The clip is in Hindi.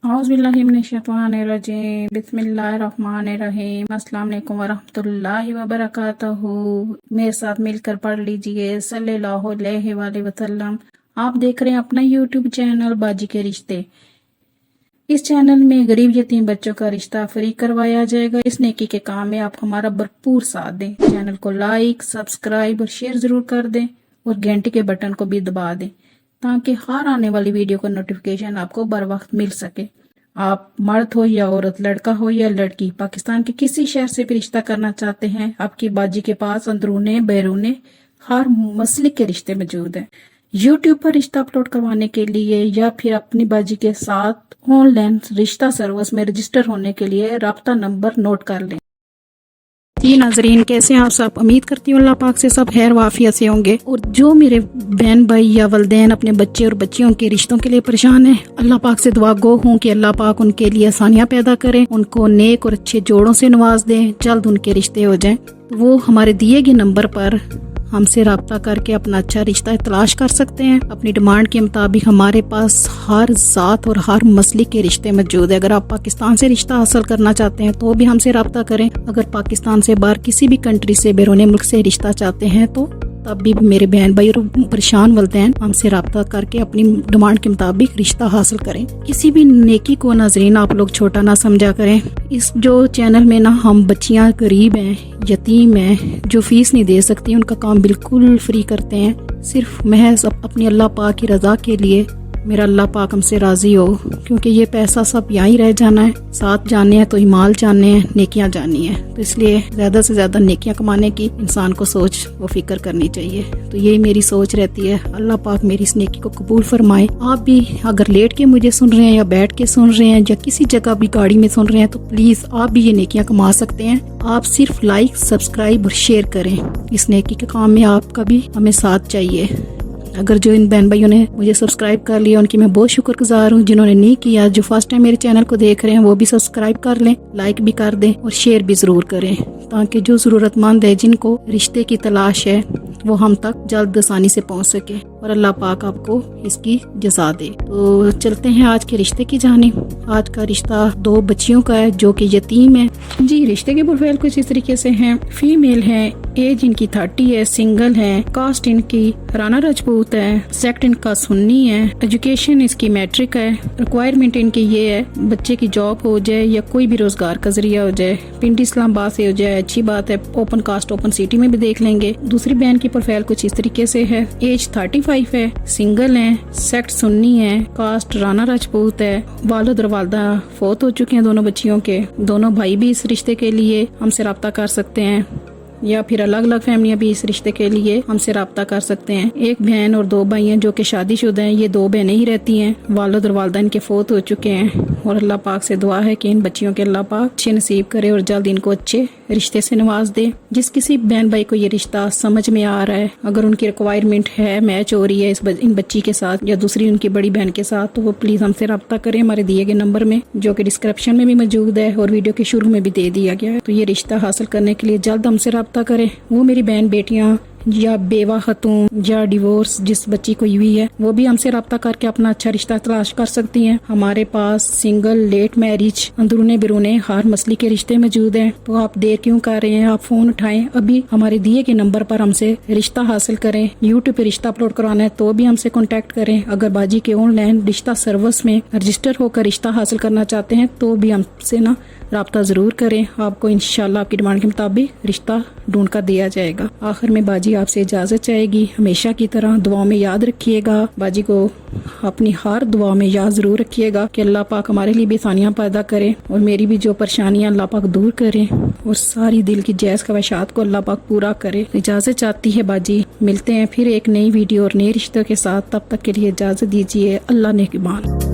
औज़ुबिल्लाहिमिनश्शैतानिर्रजीम बिस्मिल्लाहिर्रहमानिर्रहीम अस्सलाम वालेकुम वरहमतुल्लाहि वबरकातुहू। मेरे साथ मिलकर पढ़ लीजिए सल्लल्लाहु अलैहि वसल्लम। आप देख रहे हैं अपना यूट्यूब चैनल बाजी के रिश्ते। इस चैनल में गरीब यतीम बच्चों का रिश्ता फ्री करवाया जाएगा। इस नेकी के काम में आप हमारा भरपूर साथ दें। चैनल को लाइक, सब्सक्राइब और शेयर जरूर कर दें और घंटी के बटन को भी दबा दें ताकि हर आने वाली वीडियो का नोटिफिकेशन आपको बर वक्त मिल सके। आप मर्द हो या औरत, लड़का हो या लड़की, पाकिस्तान के किसी शहर से भी रिश्ता करना चाहते हैं, आपकी बाजी के पास अंदरूने बैरूने हर मसलिक के रिश्ते मौजूद हैं। यूट्यूब पर रिश्ता अपलोड करवाने के लिए या फिर अपनी बाजी के साथ ऑनलाइन रिश्ता सर्विस में रजिस्टर होने के लिए राब्ता नंबर नोट कर लें। जी नाजरीन, कैसे हैं आप सब? उम्मीद करती हूँ अल्लाह पाक से सब खैर वाफियत से होंगे। और जो मेरे बहन भाई या वलदैन अपने बच्चे और बच्चियों के रिश्तों के लिए परेशान है, अल्लाह पाक से दुआ गो हूँ कि अल्लाह पाक उनके लिए आसानियाँ पैदा करें, उनको नेक और अच्छे जोड़ों से नवाज दें, जल्द उनके रिश्ते हो जाएं। वो हमारे दिए गए नंबर पर हमसे रब्ता करके अपना अच्छा रिश्ता तलाश कर सकते हैं। अपनी डिमांड के मुताबिक हमारे पास हर जात और हर मसले के रिश्ते मौजूद है। अगर आप पाकिस्तान से रिश्ता हासिल करना चाहते हैं तो भी हमसे रब्ता करें। अगर पाकिस्तान से बाहर किसी भी कंट्री से, बैरून मुल्क से रिश्ता चाहते हैं तो तब भी मेरे बहन भाई और परेशान वलदैन हमसे रब्ता करके अपनी डिमांड के मुताबिक रिश्ता हासिल करें। किसी भी नेकी को नाजरीन आप लोग छोटा ना समझा करें। इस जो चैनल में ना हम बच्चियां गरीब हैं, यतीम हैं, जो फीस नहीं दे सकती, उनका काम बिल्कुल फ्री करते हैं, सिर्फ महज अपनी अल्लाह पाक की रजा के लिए। मेरा अल्लाह पाक हमसे राजी हो, क्योंकि ये पैसा सब यहाँ ही रह जाना है। साथ जाने हैं तो इमाल जाने हैं, नेकियां जानी है, तो इसलिए ज्यादा से ज्यादा नेकियां कमाने की इंसान को सोच व फिक्र करनी चाहिए। तो यही मेरी सोच रहती है। अल्लाह पाक मेरी इस नेकी को कबूल फरमाए। आप भी अगर लेट के मुझे सुन रहे हैं या बैठ के सुन रहे हैं या किसी जगह भी गाड़ी में सुन रहे हैं तो प्लीज आप भी ये नेकियां कमा सकते हैं। आप सिर्फ लाइक, सब्सक्राइब और शेयर करें। इस नेकी के काम में आपका भी हमें साथ चाहिए। अगर जो इन बहन भाइयों ने मुझे सब्सक्राइब कर लिया उनकी मैं बहुत शुक्रगुजार हूँ। जिन्होंने नहीं किया, जो फर्स्ट टाइम मेरे चैनल को देख रहे हैं, वो भी सब्सक्राइब कर लें, लाइक भी कर दें और शेयर भी जरूर करें, ताकि जो जरूरतमंद है, जिनको रिश्ते की तलाश है, वो हम तक जल्द आसानी से पहुँच सके और अल्लाह पाक आपको इसकी जज़ा दे। तो चलते हैं आज के रिश्ते की जानिब। आज का रिश्ता दो बच्चियों का है जो कि यतीम है। जी, रिश्ते के प्रोफाइल कुछ इस तरीके से हैं। फीमेल है, एज इनकी 30 है, सिंगल है, कास्ट इनकी राणा राजपूत है, सेक्ट इनका सुन्नी है, एजुकेशन इसकी मैट्रिक है। रिक्वायरमेंट इनकी ये है, बच्चे की जॉब हो जाए या कोई भी रोजगार का जरिया हो जाए, पिंड इस्लामाबाद से हो जाए, अच्छी बात है। ओपन कास्ट ओपन सिटी में भी देख लेंगे। दूसरी बहन की प्रोफाइल कुछ इस तरीके से है। एज 35 है, सिंगल है, सेक्ट सुन्नी है, कास्ट राणा राजपूत है। वालिद और वालदा फौत हो चुके हैं दोनों बच्चियों के। दोनों भाई भी इस रिश्ते के लिए हमसे रब्ता कर सकते हैं या फिर अलग अलग फैमिलियां भी इस रिश्ते के लिए हमसे रब्ता कर सकते हैं। एक बहन और दो भाई हैं जो कि शादीशुदा हैं। ये दो बहनें ही रहती हैं। वालिद और वालदा इनके फौत हो चुके हैं और अल्लाह पाक से दुआ है कि इन बच्चियों के अल्लाह पाक अच्छे नसीब करे और जल्द इनको अच्छे रिश्ते से नवाज दे। जिस किसी बहन भाई को ये रिश्ता समझ में आ रहा है, अगर उनकी रिक्वायरमेंट है, मैच हो रही है इन बच्ची के साथ या दूसरी उनकी बड़ी बहन के साथ, तो वो प्लीज हमसे रब्ता करें हमारे दिए गए नंबर में, जो कि डिस्क्रिप्शन में भी मौजूद है और वीडियो के शुरू में भी दे दिया गया है। तो ये रिश्ता हासिल करने के लिए जल्द हमसे रब्ता करें। वो मेरी बहन बेटियां या बेवा खतून या डिवोर्स जिस बच्ची को हुई है, वो भी हमसे रब्ता करके अपना अच्छा रिश्ता तलाश कर सकती हैं। हमारे पास सिंगल, लेट मैरिज, अंदरूने बिरूने हर मसले के रिश्ते मौजूद हैं। तो आप देर क्यों कर रहे हैं? आप फोन उठाएं, अभी हमारे दिए के नंबर पर हमसे रिश्ता हासिल करें। यूट्यूब पे रिश्ता अपलोड कराना है तो भी हमसे कॉन्टेक्ट करें। अगर बाजी के ऑनलाइन रिश्ता सर्विस में रजिस्टर होकर रिश्ता हासिल करना चाहते हैं तो भी हमसे ना राब्ता जरूर करें। आपको इंशाल्लाह आपकी डिमांड के मुताबिक रिश्ता ढूंढ कर दिया जाएगा। आखिर में बाजी आपसे इजाजत चाहेगी। हमेशा की तरह दुआओं में याद रखिएगा। बाजी को अपनी हर दुआ में याद जरूर रखिएगा कि अल्लाह पाक हमारे लिए भी आसानियां पैदा करे और मेरी भी जो परेशानियां अल्लाह पाक दूर करे और सारी दिल की जायज ख्वाहिशात को अल्लाह पाक पूरा करे। इजाजत चाहती है बाजी। मिलते हैं फिर एक नई वीडियो और नए रिश्तों के साथ। तब तक के लिए इजाजत दीजिए। अल्लाह नेक ईमान।